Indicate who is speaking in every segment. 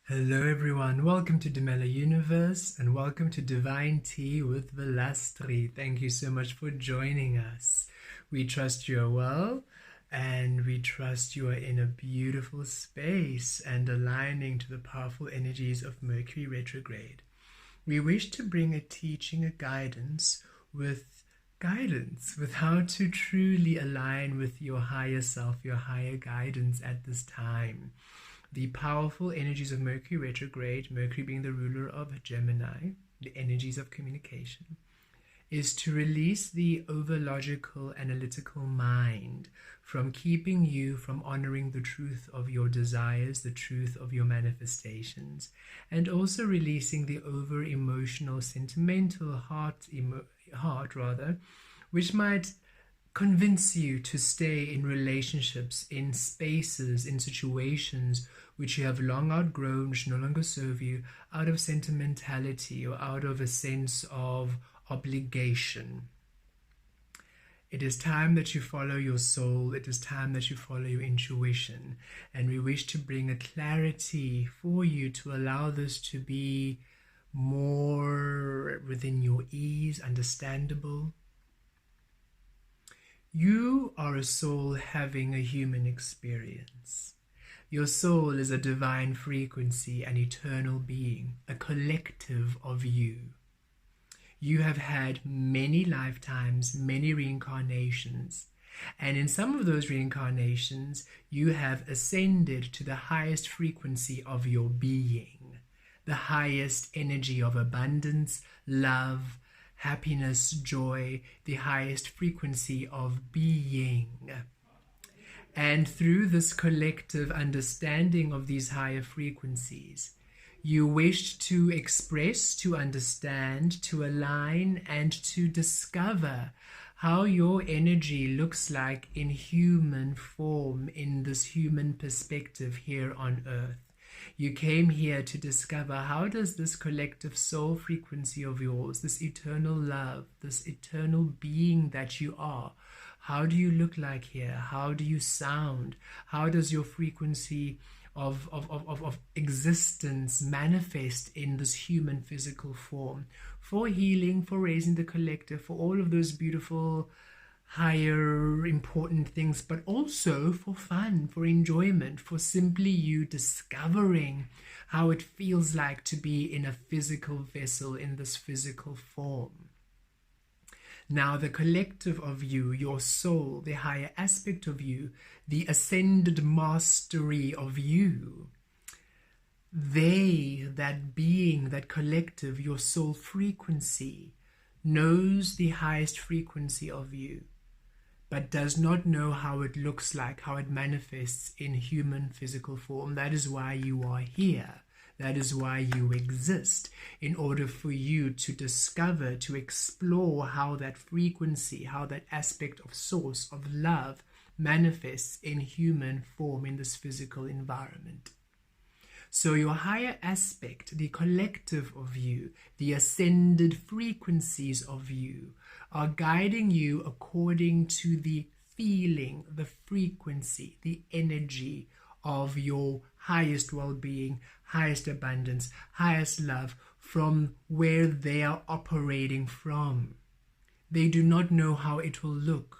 Speaker 1: Hello everyone, welcome to Demella Universe and welcome to Divine Tea with Vel Astri. Thank you so much for joining us. We trust you are well and we trust you are in a beautiful space and aligning to the powerful energies of Mercury retrograde. We wish to bring a teaching, a guidance with how to truly align with your higher self, your higher guidance at this time. The powerful energies of Mercury retrograde, Mercury being the ruler of Gemini, the energies of communication, is to release the over-logical, analytical mind from keeping you from honoring the truth of your desires, the truth of your manifestations, and also releasing the over-emotional, sentimental heart, which might convince you to stay in relationships, in spaces, in situations which you have long outgrown, which no longer serve you, out of sentimentality or out of a sense of obligation. It is time that you follow your soul. It is time that you follow your intuition. And we wish to bring a clarity for you to allow this to be more within your ease, understandable. You are a soul having a human experience. Your soul is a divine frequency, an eternal being, a collective of you. You have had many lifetimes, many reincarnations, and in some of those reincarnations, you have ascended to the highest frequency of your being, the highest energy of abundance, love, happiness, joy, the highest frequency of being. And through this collective understanding of these higher frequencies, you wish to express, to understand, to align, and to discover how your energy looks like in human form, in this human perspective here on earth. You came here to discover, how does this collective soul frequency of yours, this eternal love, this eternal being that you are, how do you look like here? How do you sound? How does your frequency of existence manifest in this human physical form? For healing, for raising the collective, for all of those beautiful higher important things, but also for fun, for enjoyment, for simply you discovering how it feels like to be in a physical vessel, in this physical form. Now the collective of you, your soul, the higher aspect of you, the ascended mastery of you, that being, that collective, your soul frequency, knows the highest frequency of you, but does not know how it looks like, how it manifests in human physical form. That is why you are here. That is why you exist, in order for you to discover, to explore how that frequency, how that aspect of source, of love, manifests in human form in this physical environment. So your higher aspect, the collective of you, the ascended frequencies of you, are guiding you according to the feeling, the frequency, the energy of your highest well-being, highest abundance, highest love, from where they are operating from. They do not know how it will look,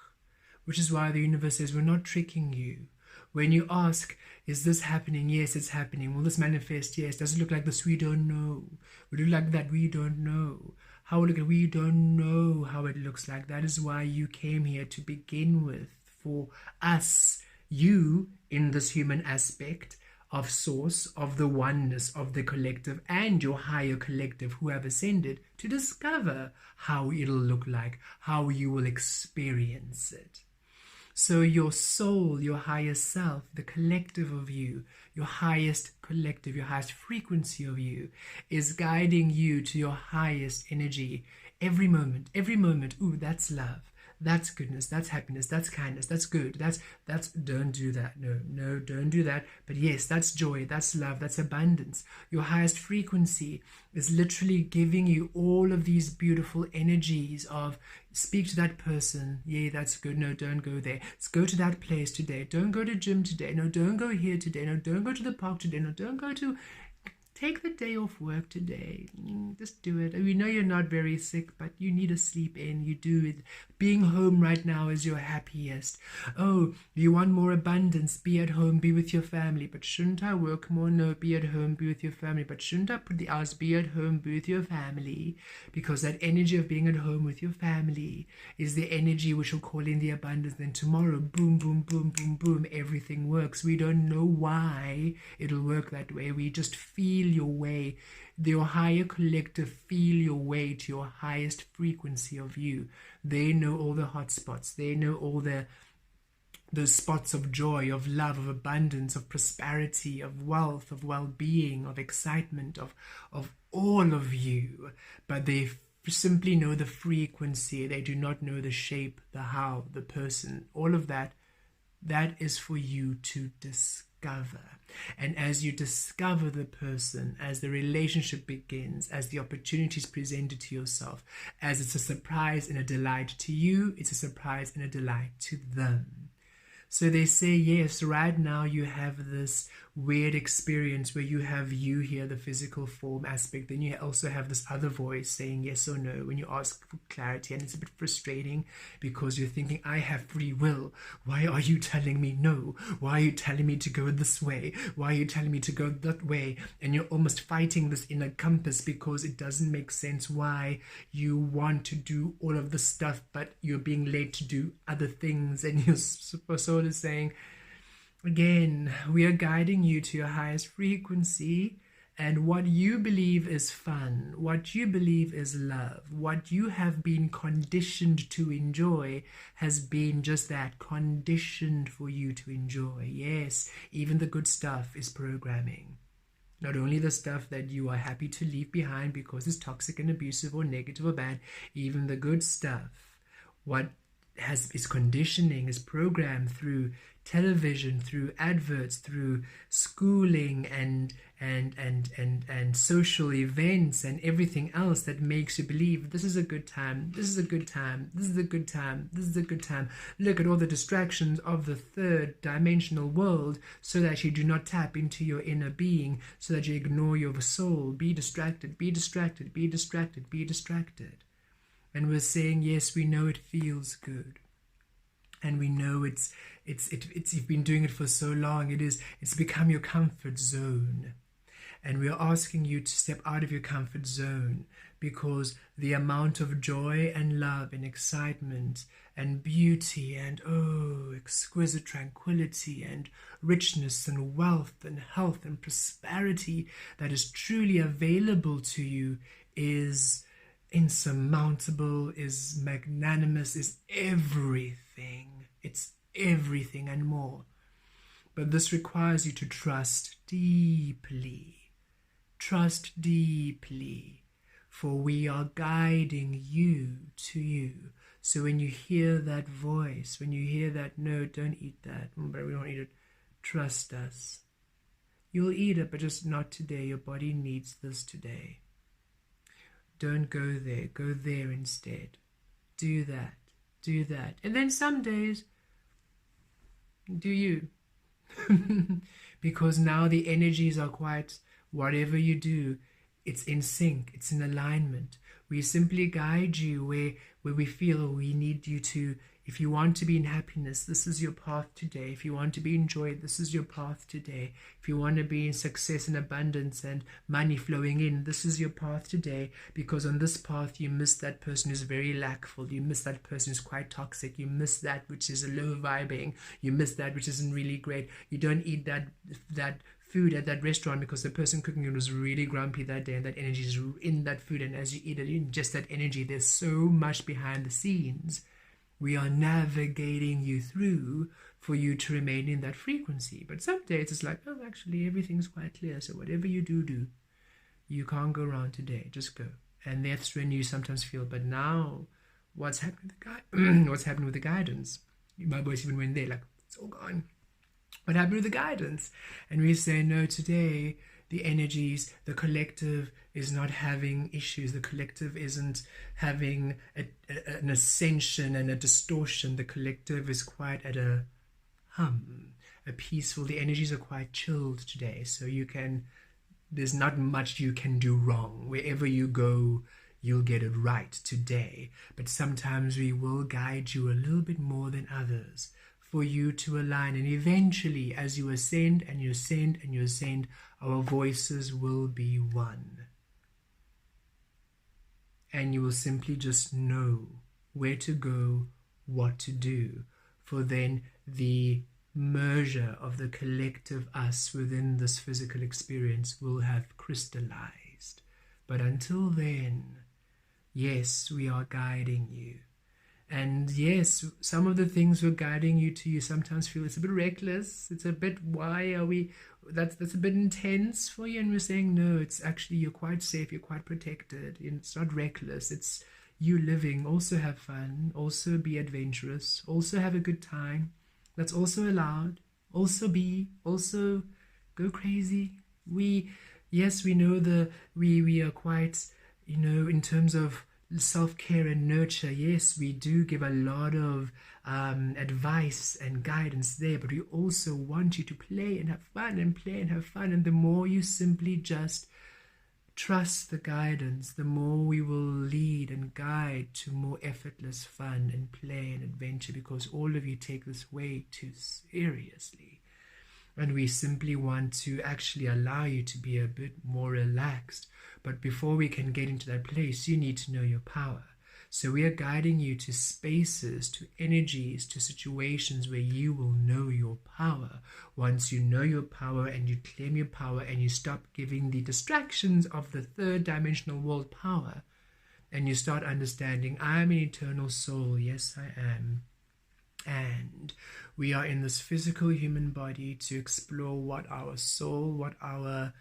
Speaker 1: which is why the universe says, we're not tricking you. When you ask, is this happening? Yes, it's happening. Will this manifest? Yes. Does it look like this? We don't know. Will it look like that? We don't know. How will it look? We don't know how it looks like. That is why you came here to begin with. For us, you, in this human aspect of source, of the oneness, of the collective, and your higher collective who have ascended, to discover how it'll look like, how you will experience it. So your soul, your higher self, the collective of you, your highest collective, your highest frequency of you, is guiding you to your highest energy every moment. Every moment, ooh, that's love. That's goodness, that's happiness, that's kindness, that's good, that's don't do that, no, don't do that. But yes, that's joy, that's love, that's abundance. Your highest frequency is literally giving you all of these beautiful energies of, speak to that person, yeah, that's good, no, don't go there. Let's go to that place today, don't go to gym today, no, don't go here today, no, don't go to the park today, no, don't go to Take the day off work today. Just do it. We know you're not very sick, but you need to sleep in. You do it. Being home right now is your happiest. Oh, you want more abundance? Be at home, be with your family. But shouldn't I work more? No, be at home, be with your family. But shouldn't I put the hours? Be at home, be with your family. Because that energy of being at home with your family is the energy which will call in the abundance. Then tomorrow, boom, boom, boom, boom, boom, everything works. We don't know why it'll work that way. We just feel your way, your higher collective feel your way to your highest frequency of you. They know all the hot spots. They know all those spots of joy, of love, of abundance, of prosperity, of wealth, of well-being, of excitement, of all of you. But they simply know the frequency. They do not know the shape, the how, the person, all of that. That is for you to discover. And as you discover the person, as the relationship begins, as the opportunity is presented to yourself, as it's a surprise and a delight to you, it's a surprise and a delight to them. So they say, yes, right now you have this weird experience where you have you here, the physical form aspect. Then you also have this other voice saying yes or no when you ask for clarity. And it's a bit frustrating because you're thinking, I have free will. Why are you telling me no? Why are you telling me to go this way? Why are you telling me to go that way? And you're almost fighting this inner compass because it doesn't make sense why you want to do all of this stuff, but you're being led to do other things. And you're sort of saying, again, we are guiding you to your highest frequency, and what you believe is fun, what you believe is love, what you have been conditioned to enjoy has been just that, conditioned for you to enjoy. Yes, even the good stuff is programming. Not only the stuff that you are happy to leave behind because it's toxic and abusive or negative or bad, even the good stuff, what is conditioning, is programmed through television, through adverts, through schooling and social events and everything else that makes you believe this is a good time, this is a good time, this is a good time, this is a good time. Look at all the distractions of the third dimensional world so that you do not tap into your inner being, so that you ignore your soul. Be distracted, be distracted, be distracted, be distracted. And we're saying, yes, we know it feels good. And we know it's you've been doing it for so long, it's become your comfort zone. And we are asking you to step out of your comfort zone, because the amount of joy and love and excitement and beauty and exquisite tranquility and richness and wealth and health and prosperity that is truly available to you is insurmountable, is magnanimous, is everything. It's everything and more. But this requires you to trust deeply. Trust deeply, for we are guiding you to you. So when you hear that voice, when you hear that, no, don't eat that, but we don't eat it, trust us. You'll eat it, but just not today. Your body needs this today. Don't go there instead. Do that. And then some days, do you. Because now the energies are quite, whatever you do, it's in sync, it's in alignment. We simply guide you where we feel we need you to. If you want to be in happiness, this is your path today. If you want to be in joy, this is your path today. If you want to be in success and abundance and money flowing in, this is your path today. Because on this path, you miss that person who's very lackful. You miss that person who's quite toxic. You miss that which is a low vibing. You miss that which isn't really great. You don't eat that food at that restaurant because the person cooking it was really grumpy that day, and that energy is in that food. And as you eat it, you ingest that energy. There's so much behind the scenes. We are navigating you through for you to remain in that frequency. But some days it's like, actually everything's quite clear. So whatever you do. You can't go wrong today. Just go. And that's when you sometimes feel, but now what's happening with the guidance? My voice even went there, like, it's all gone. What happened with the guidance? And we say, no, today the energies, the collective is not having issues. The collective isn't having an ascension and a distortion. The collective is quite at a hum, a peaceful. The energies are quite chilled today. So you can There's not much you can do wrong. Wherever you go, you'll get it right today. But sometimes we will guide you a little bit more than others for you to align. And eventually, as you ascend and you ascend and you ascend, our voices will be one. And you will simply just know where to go, what to do. For then the merger of the collective us within this physical experience will have crystallized. But until then, yes, we are guiding you. And yes, some of the things we're guiding you to, you sometimes feel it's a bit reckless. It's a bit, why are we, that's a bit intense for you. And we're saying, no, it's actually, you're quite safe, you're quite protected. And it's not reckless. It's you living. Also have fun. Also be adventurous. Also have a good time. That's also allowed. Also go crazy. Yes, we know we are quite, in terms of self-care and nurture, yes, we do give a lot of advice and guidance there, but we also want you to play and have fun and play and have fun. And the more you simply just trust the guidance, the more we will lead and guide to more effortless fun and play and adventure, because all of you take this way too seriously. And we simply want to actually allow you to be a bit more relaxed. But before we can get into that place, you need to know your power. So we are guiding you to spaces, to energies, to situations where you will know your power. Once you know your power and you claim your power and you stop giving the distractions of the third dimensional world power, and you start understanding, I'm an eternal soul. Yes, I am. And we are in this physical human body to explore what our soul, what our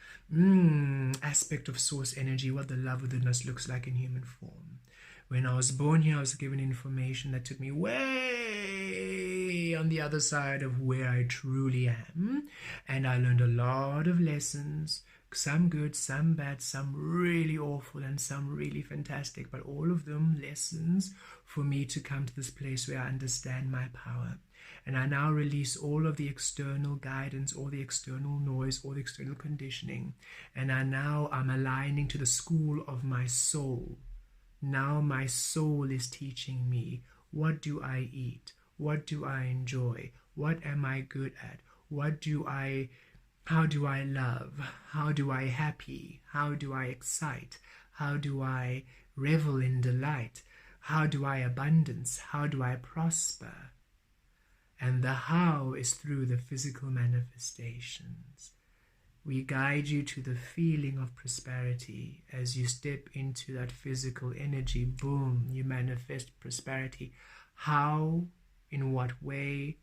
Speaker 1: aspect of source energy, what the love within us looks like in human form. When I was born here, I was given information that took me way on the other side of where I truly am. And I learned a lot of lessons, some good, some bad, some really awful, and some really fantastic. But all of them lessons for me to come to this place where I understand my power. And I now release all of the external guidance, all the external noise, all the external conditioning. And I'm aligning to the school of my soul. Now my soul is teaching me, what do I eat? What do I enjoy? What am I good at? How do I love? How do I happy? How do I excite? How do I revel in delight? How do I abundance? How do I prosper? And the how is through the physical manifestations. We guide you to the feeling of prosperity. As you step into that physical energy, boom, you manifest prosperity. How? In what way?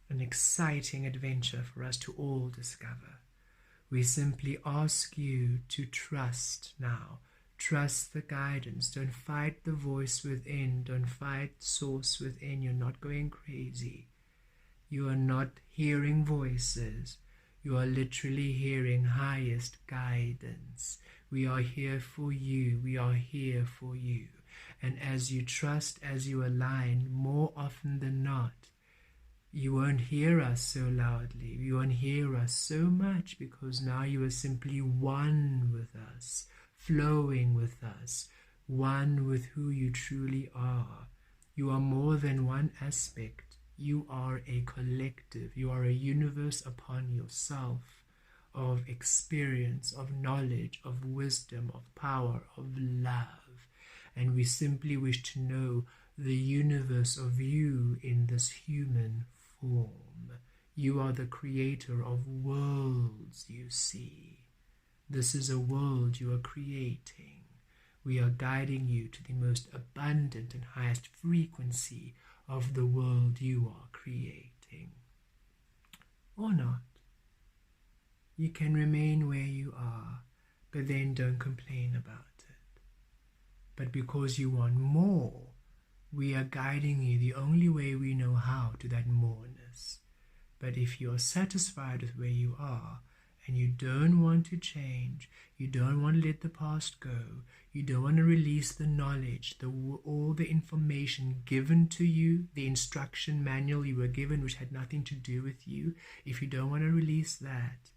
Speaker 1: An exciting adventure for us to all discover. We simply ask you to trust now. Trust the guidance. Don't fight the voice within. Don't fight source within. You're not going crazy. You are not hearing voices. You are literally hearing highest guidance. We are here for you. We are here for you. And as you trust, as you align, more often than not, you won't hear us so loudly. You won't hear us so much, because now you are simply one with us, flowing with us, one with who you truly are. You are more than one aspect. You are a collective. You are a universe upon yourself of experience, of knowledge, of wisdom, of power, of love. And we simply wish to know the universe of you in this human form. You are the creator of worlds, you see. This is a world you are creating. We are guiding you to the most abundant and highest frequency of the world you are creating. Or not. You can remain where you are, but then don't complain about it. But because you want more, we are guiding you the only way we know how to that moreness. But if you're satisfied with where you are, and you don't want to change, you don't want to let the past go, you don't want to release the knowledge, all the information given to you, the instruction manual you were given which had nothing to do with you, if you don't want to release that,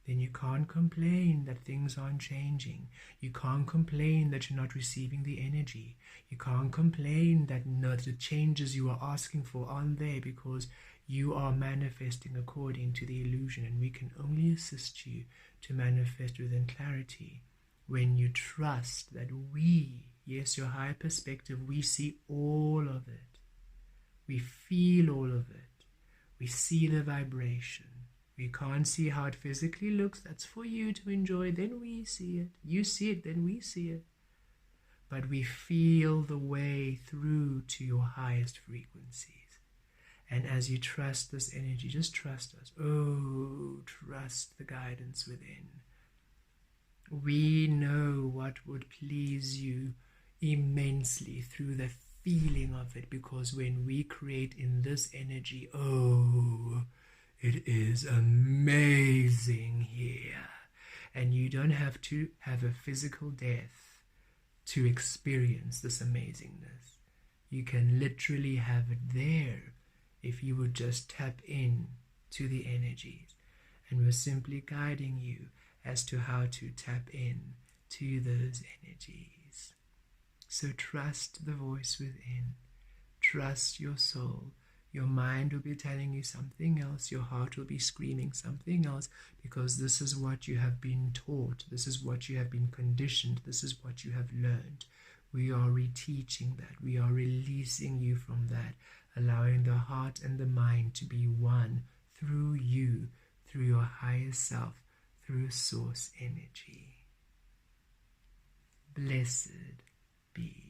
Speaker 1: then you can't complain that things aren't changing. You can't complain that you're not receiving the energy. You can't complain that the changes you are asking for aren't there, because you are manifesting according to the illusion, and we can only assist you to manifest within clarity when you trust that we, yes, your higher perspective, we see all of it. We feel all of it. We see the vibration. We can't see how it physically looks. That's for you to enjoy. Then we see it. You see it, then we see it. But we feel the way through to your highest frequencies. And as you trust this energy, just trust us. Oh, trust the guidance within. We know what would please you immensely through the feeling of it, because when we create in this energy, oh, it is amazing here. And you don't have to have a physical death to experience this amazingness. You can literally have it there if you would just tap in to the energies. And we're simply guiding you as to how to tap in to those energies. So trust the voice within. Trust your soul. Your mind will be telling you something else. Your heart will be screaming something else, because this is what you have been taught. This is what you have been conditioned. This is what you have learned. We are reteaching that. We are releasing you from that, allowing the heart and the mind to be one through you, through your higher self, through source energy. Blessed be.